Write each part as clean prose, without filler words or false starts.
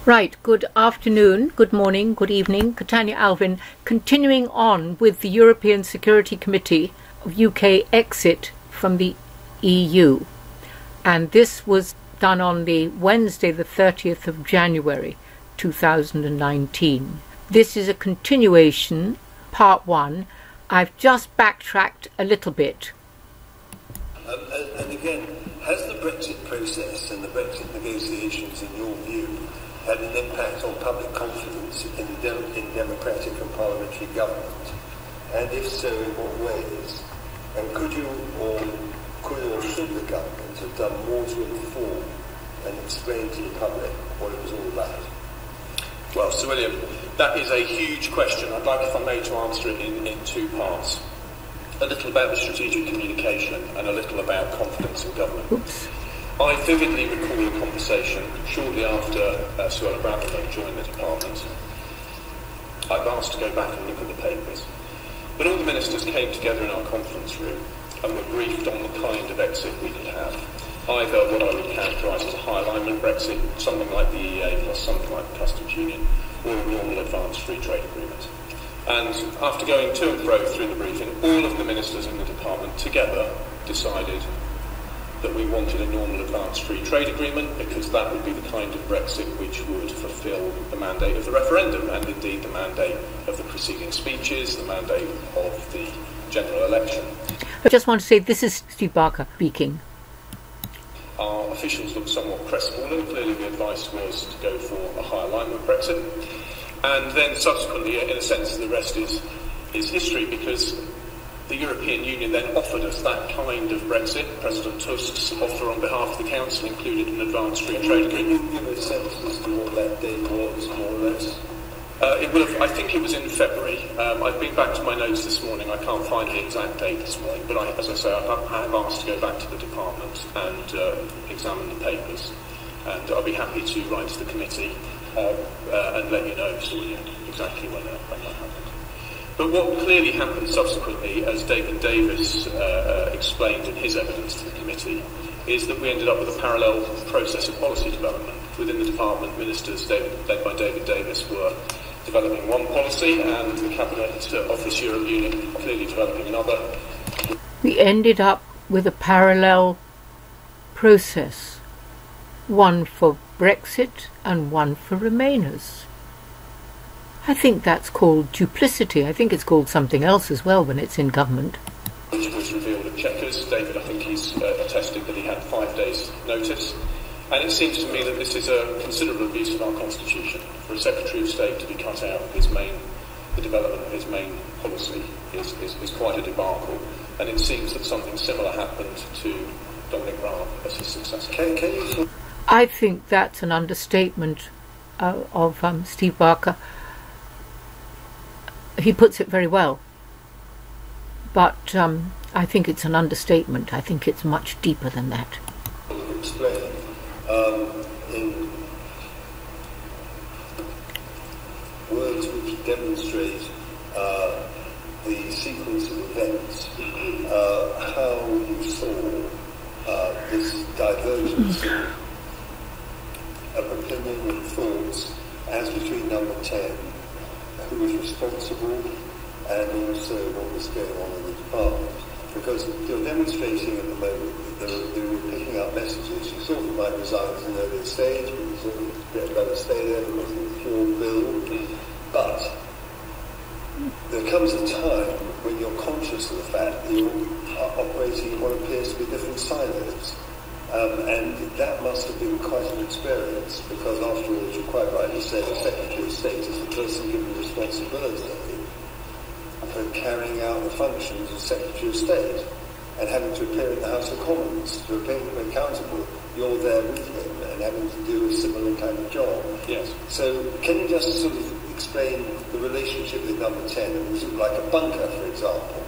Right, good afternoon, good morning, good evening. Catania Alvin, continuing on with the European Security Committee of UK exit from the EU. And this was done on the Wednesday, the 30th of January 2019. This is a continuation, part one. I've just backtracked a little bit. And again, has the Brexit process and the Brexit negotiations, in your view, had an impact on public confidence in democratic and parliamentary government? And if so, in what ways? And could or should the government have done more to inform and explain to the public what it was all about? Well, Sir William, that is a huge question. I'd like, if I may, to answer it in two parts. A little about the strategic communication and a little about confidence in government. Oops. I vividly recall a conversation shortly after Sir Bradford joined the department. I've asked to go back and look at the papers. But all the ministers came together in our conference room and were briefed on the kind of exit we could have. Either what I would characterise as a high alignment Brexit, something like the EEA plus something like the Customs Union, or a normal advanced free trade agreement. And after going to and fro through the briefing, all of the ministers in the department together decided that we wanted a normal advanced free trade agreement because that would be the kind of Brexit which would fulfil the mandate of the referendum and indeed the mandate of the preceding speeches, the mandate of the general election. I just want to say this is Steve Barker speaking. Our officials looked somewhat crestfallen. Clearly the advice was to go for a high alignment Brexit. And then subsequently, in a sense, the rest is history because the European Union then offered us that kind of Brexit. President Tusk's offer on behalf of the Council included an advanced free trade agreement. Can you give a sense as to what that date was, more or less? I think it was in February. I've been back to my notes this morning. I can't find the exact date this morning, but as I say, I have asked to go back to the department and examine the papers. And I'll be happy to write to the committee and let you know exactly when that happened. But what clearly happened subsequently, as David Davis explained in his evidence to the committee, is that we ended up with a parallel process of policy development. Within the department, ministers led by David Davis were developing one policy and the Cabinet Office Europe Unit clearly developing another. We ended up with a parallel process, one for Brexit and one for Remainers. I think that's called duplicity. I think it's called something else as well when it's in government. Which was revealed at Chequers. David, I think he's attested that he had 5 days' notice. And it seems to me that this is a considerable abuse of our Constitution. For a Secretary of State to be cut out of the development of his main policy is quite a debacle. And it seems that something similar happened to Dominic Raab as his successor. I think that's an understatement of Steve Barker. He puts it very well. But I think it's an understatement. I think it's much deeper than that. Explain. In words which demonstrate the sequence of events, how you saw this divergence of opinion and thoughts as between number 10, who was responsible, and also what was going on in the department. Because you're demonstrating at the moment that they were picking up messages. You thought you might resign at an earlier stage, but you thought you'd better stay there because of the fuel bill. But there comes a time when you're conscious of the fact that you're operating in what appears to be different silos. And that must have been quite an experience, because after all, as you quite rightly said, the Secretary of State is the person given responsibility for carrying out the functions of Secretary of State and having to appear in the House of Commons to appear accountable. You're there with him and having to do a similar kind of job. Yes. So can you just sort of explain the relationship with number 10? It was like a bunker, for example.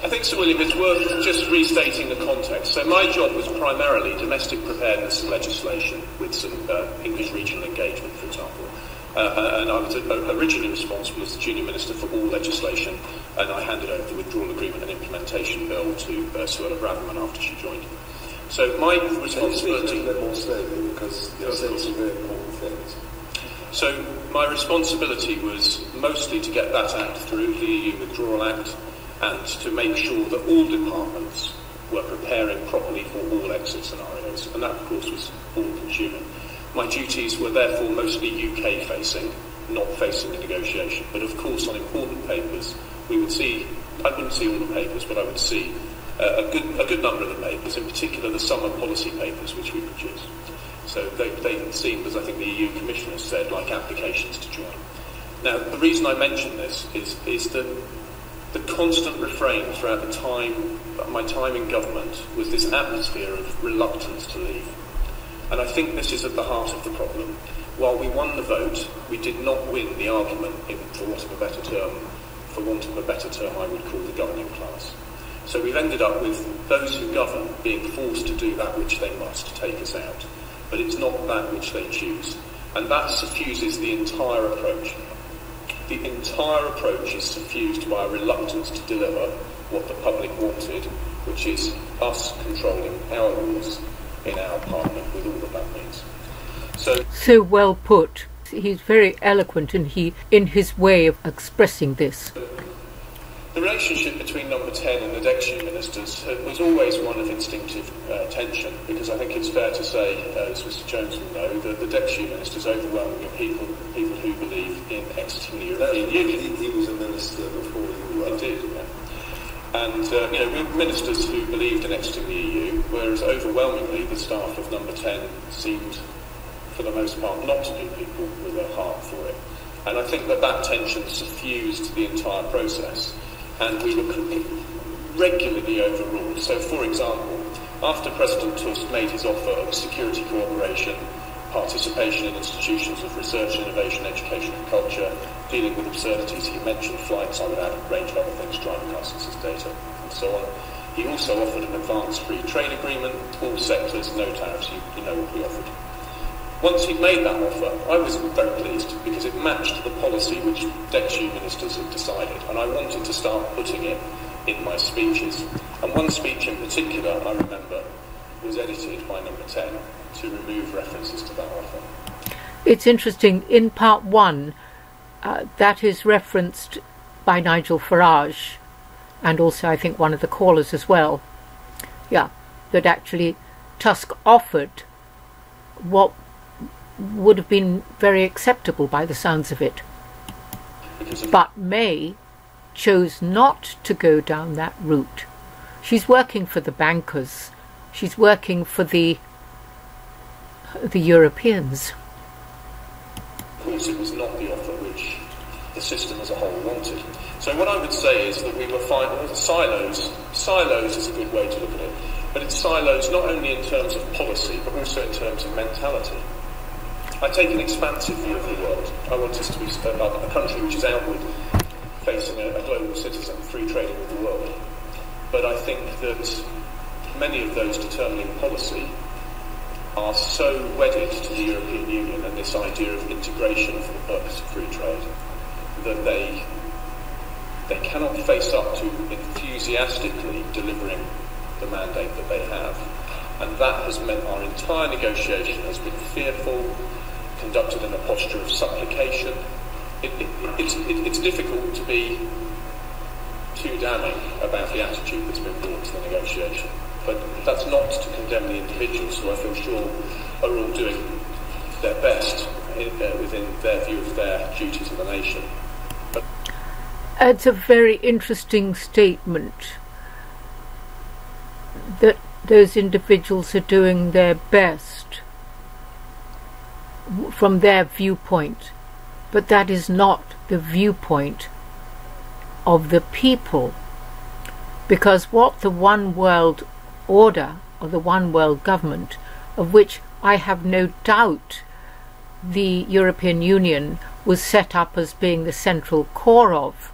I think, Sir William, it's worth just restating the context. So my job was primarily domestic preparedness and legislation with some English regional engagement, for example. And I was originally responsible as the junior minister for all legislation, and I handed over the withdrawal agreement and implementation bill to Suella Braverman after she joined. So my Can you responsibility... speak a bit more slowly, because you're saying some very important things. So my responsibility was mostly to get that act through, the EU Withdrawal Act, and to make sure that all departments were preparing properly for all exit scenarios, and that of course was all-consuming. My duties were therefore mostly UK-facing, not facing the negotiation, but of course on important papers we would see, I wouldn't see all the papers, but I would see a good number of the papers, in particular the summer policy papers which we produce. So they seemed, as I think the EU Commissioner said, like applications to join. Now, the reason I mention this is that the constant refrain throughout my time in government was this atmosphere of reluctance to leave. And I think this is at the heart of the problem. While we won the vote, we did not win the argument, for want of a better term, I would call the governing class. So we've ended up with those who govern being forced to do that which they must to take us out. But it's not that which they choose. And that suffuses the entire approach. The entire approach is suffused by a reluctance to deliver what the public wanted, which is us controlling our rules in our parliament with all that that means. So well put. He's very eloquent in his way of expressing this. The relationship between Number 10 and the DEXU ministers was always one of instinctive tension, because I think it's fair to say, as Mr Jones will know, that the DEXU ministers overwhelmingly are people who believe in exiting the European Union. He was a minister before you were. Indeed, yeah. And we're ministers who believed in exiting the EU, whereas overwhelmingly the staff of Number 10 seemed, for the most part, not to be people with a heart for it. And I think that tension suffused the entire process. And we were regularly overruled. So, for example, after President Tusk made his offer of security cooperation, participation in institutions of research, innovation, education and culture, dealing with absurdities, he mentioned flights, I would add a range of other things, driving licenses, data, and so on. He also offered an advanced free trade agreement, all sectors, no tariffs, you know what we offered. Once he'd made that offer, I was very pleased because it matched the policy which DEXU ministers had decided, and I wanted to start putting it in my speeches. And one speech in particular, I remember, was edited by Number 10 to remove references to that offer. It's interesting, in part 1, that is referenced by Nigel Farage, and also I think one of the callers as well. Yeah, that actually Tusk offered what would have been very acceptable by the sounds of it. But May chose not to go down that route. She's working for the bankers. She's working for the Europeans. Of course, it was not the offer which the system as a whole wanted. So what I would say is that we were finding silos. Silos is a good way to look at it. But it's silos not only in terms of policy, but also in terms of mentality. I take an expansive view of the world. I want us to be a country which is outward, facing a global citizen, free trading with the world. But I think that many of those determining policy are so wedded to the European Union and this idea of integration for the purpose of free trade that they cannot face up to enthusiastically delivering the mandate that they have. And that has meant our entire negotiation has been fearful, conducted in a posture of supplication. It's difficult to be too damning about the attitude that's been brought to the negotiation. But that's not to condemn the individuals who I feel sure are all doing their best within their view of their duty to the nation. It's a very interesting statement that those individuals are doing their best from their viewpoint, but that is not the viewpoint of the people, because what the one world order or the one world government, of which I have no doubt the European Union was set up as being the central core of,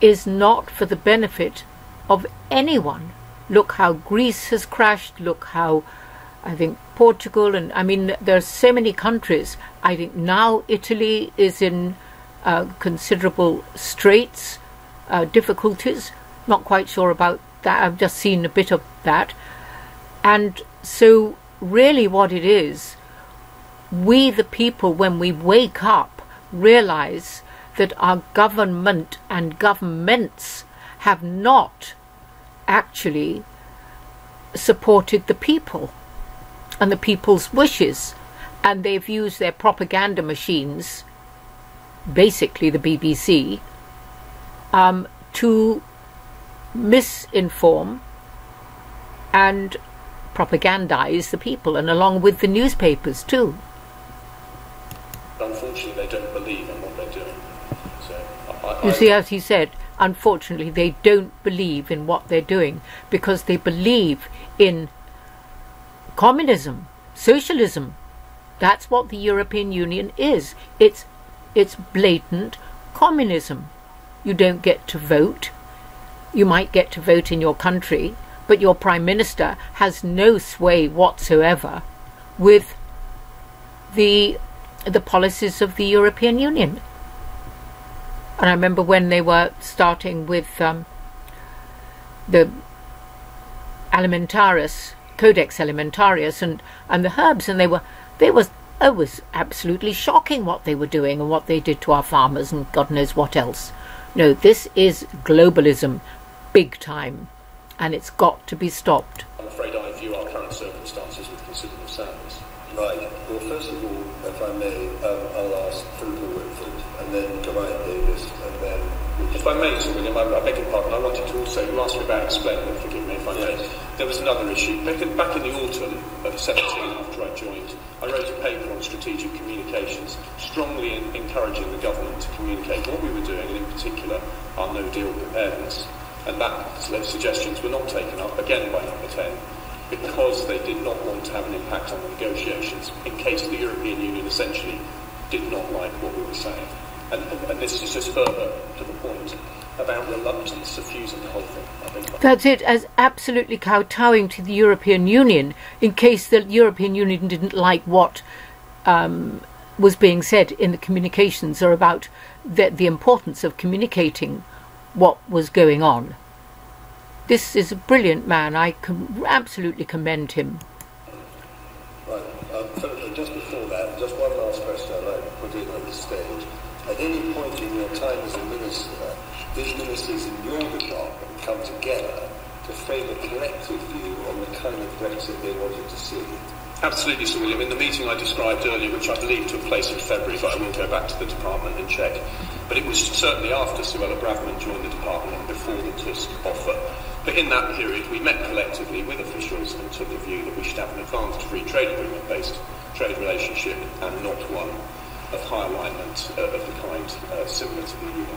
is not for the benefit of anyone. Look how Greece has crashed, look how I think Portugal, and I mean there are so many countries. I think now Italy is in considerable straits, difficulties. Not quite sure about that. I've just seen a bit of that. And so really what it is, we the people, when we wake up, realise that our government and governments have not actually supported the people and the people's wishes, and they've used their propaganda machines, basically the BBC, to misinform and propagandise the people, and along with the newspapers too. Unfortunately, they don't believe in what they're doing. So you see, as he said, unfortunately, they don't believe in what they're doing because they believe in communism, socialism. That's what the European Union is. It's blatant communism. You don't get to vote. You might get to vote in your country, but your Prime Minister has no sway whatsoever with the policies of the European Union. And I remember when they were starting with the Alimentarius, Codex Alimentarius and the herbs, and it was absolutely shocking what they were doing and what they did to our farmers and God knows what else. No, this is globalism, big time, and it's got to be stopped. I'm afraid I view our current circumstances with considerable sadness. Right. Well, first of all, if I may, I'll ask Philippa Whitford, and then Geraint Davis, and then... If I may, Sir William, I beg your pardon, I wanted to also, you asked me about explaining, forgive me if I may. There was another issue. Back in the autumn of 17, after I joined, I wrote a paper on strategic communications, strongly encouraging the government to communicate what we were doing, and in particular, our no-deal preparedness. And those suggestions were not taken up, again by Number 10, because they did not want to have an impact on the negotiations, in case the European Union essentially did not like what we were saying. And this is just further to the point about reluctance suffusing the whole thing, I think. That's it, as absolutely kowtowing to the European Union, in case the European Union didn't like what was being said in the communications, or about the importance of communicating what was going on. This is a brilliant man. I absolutely commend him. Right. Just before that, just one last question I'd like to put in on the stage. At any point in your time as a minister, did ministers in your department come together to frame a collective view on the kind of Brexit they wanted to see? Absolutely, Sir William. In the meeting I described earlier, which I believe took place in February, but I will go back to the department and check. But it was certainly after Suella Braverman joined the department and before the Tusk offer. But in that period, we met collectively with officials and took the view that we should have an advanced free trade agreement-based trade relationship and not one of high alignment of the kind similar to the Union.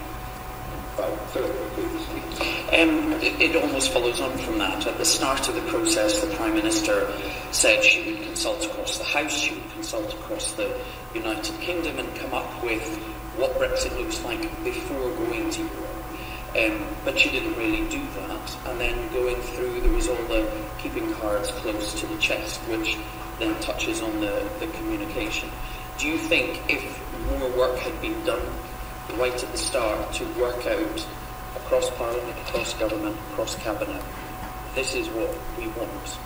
It almost follows on from that. At the start of the process, the Prime Minister said she would consult across the House, she would consult across the United Kingdom and come up with what Brexit looks like before going to Europe. But she didn't really do that. And then going through, there was all the keeping cards close to the chest, which then touches on the communication. Do you think if more work had been done right at the start to work out across Parliament, across government, across Cabinet, this is what we want,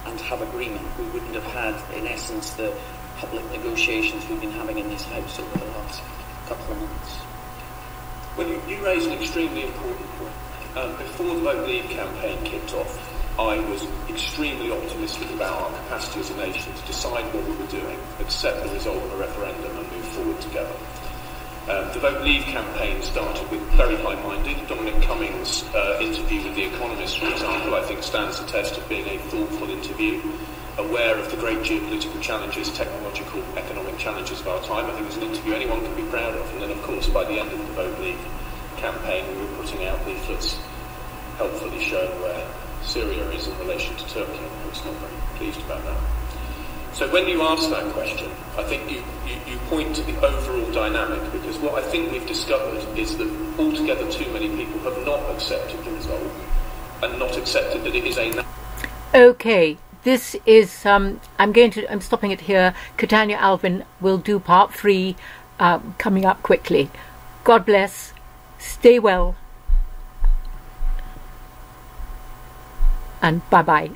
and have agreement, we wouldn't have had, in essence, the public negotiations we've been having in this House over the last couple of months? Well, you raised an extremely important point. Before the Vote Leave campaign kicked off, I was extremely optimistic about our capacity as a nation to decide what we were doing, accept the result of a referendum and move forward together. The Vote Leave campaign started with very high-minded. Dominic Cummings' interview with The Economist, for example, I think stands the test of being a thoughtful interview, aware of the great geopolitical challenges, technological, economic challenges of our time. I think it was an interview anyone can be proud of. And then, of course, by the end of the Vote Leave campaign, we were putting out leaflets helpfully showing where Syria is in relation to Turkey. I was not very pleased about that. So when you ask that question, I think you point to the overall dynamic, because what I think we've discovered is that altogether too many people have not accepted the result and not accepted that it is a... Okay, this is, I'm stopping it here. Catania Alvin will do part 3 coming up quickly. God bless, stay well, and bye-bye.